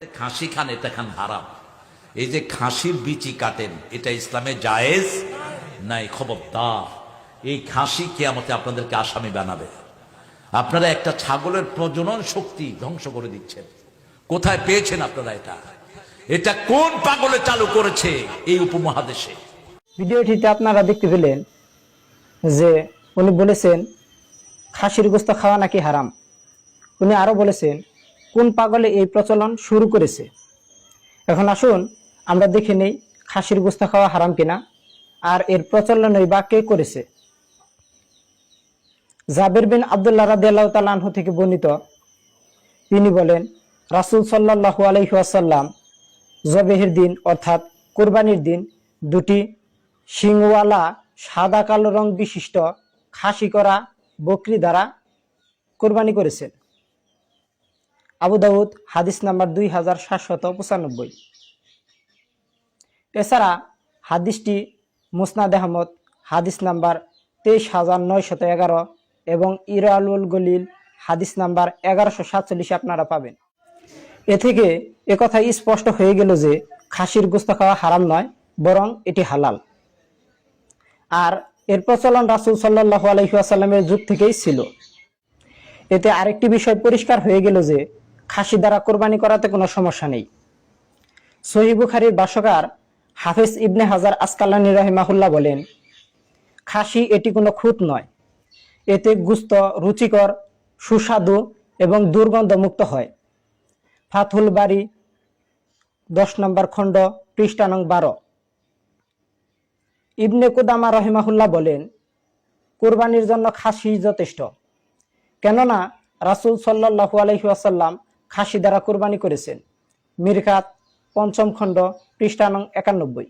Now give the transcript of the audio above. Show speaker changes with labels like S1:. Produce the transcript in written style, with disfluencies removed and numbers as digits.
S1: খাসি খান, এটা খান হারাম। এই যে খাসির বিচি কাটেন, এটা ইসলামে জায়েজ নাই। খবরদার, এই খাসি কিয়ামতে আপনাদেরকে আসামি বানাবে। আপনারা একটা ছাগলের প্রজনন শক্তি ধ্বংস করে দিচ্ছেন। কোথায় পেয়েছেন আপনারা এটা? এটা কোন পাগলে চালু করেছে এই উপমহাদেশে?
S2: ভিডিওটিতে আপনারা দেখতে পেলেন যে উনি বলেছেন খাসির গোস্ত খাওয়া নাকি হারাম। উনি আরো বলেছেন কোন পাগলে এই প্রচলন শুরু করেছে। এখন আসুন আমরা দেখে নেই খাসির গোস্ত খাওয়া হারাম কিনা, আর এর প্রচলনই বা কে করেছে। জাবের বিন আব্দুল্লাহ রাদিয়াল্লাহু তাআলা আনহু থেকে বর্ণিত, তিনি বলেন রাসূল সাল্লাল্লাহু আলাইহি ওয়াসাল্লাম জবেহের দিন অর্থাৎ কুরবানির দিন দুটি শিংওয়ালা সাদা কালো রং বিশিষ্ট খাসি করা বকরি দ্বারা কুরবানি করেছেন। আবু দাউদ হাদিস নাম্বার 2795। এছাড়া হাদিসটি মুসনাদ আহমদ হাদিস নাম্বার 23911 এবং ইরাউল গলিল হাদিস নাম্বার 1147 আপনারা পাবেন। এ থেকে একথা স্পষ্ট হয়ে গেল যে খাসির গোস্ত খাওয়া হারাম নয়, বরং এটি হালাল। আর এর প্রচলন রাসূল সাল্লাল্লাহু আলাইহি ওয়াসাল্লামের যুগ থেকেই ছিল। এতে আরেকটি বিষয় পরিষ্কার হয়ে গেল যে খাসি দ্বারা কোরবানি করাতে কোনো সমস্যা নেই। সহিহ বুখারীর ভাষ্যকার হাফেজ ইবনে হাজার আসকালানী রাহিমাহুল্লাহ বলেন, খাসি এটি কোনো খুঁত নয়। এতে গোশত রুচিকর, সুস্বাদু এবং দুর্গন্ধ মুক্ত হয়। ফাথুল বারী 10 নম্বর খণ্ড পৃষ্ঠা নং 12। ইবনে কুদামা রহিমাহুল্লাহ বলেন, কুরবানির জন্য খাসি যথেষ্ট, কেননা রাসূল সাল্লাল্লাহু আলাইহি ওয়াসাল্লাম খাসি দ্বারা কুরবানি করেছেন। মিরকাত 5ম খণ্ড পৃষ্ঠা নং 91।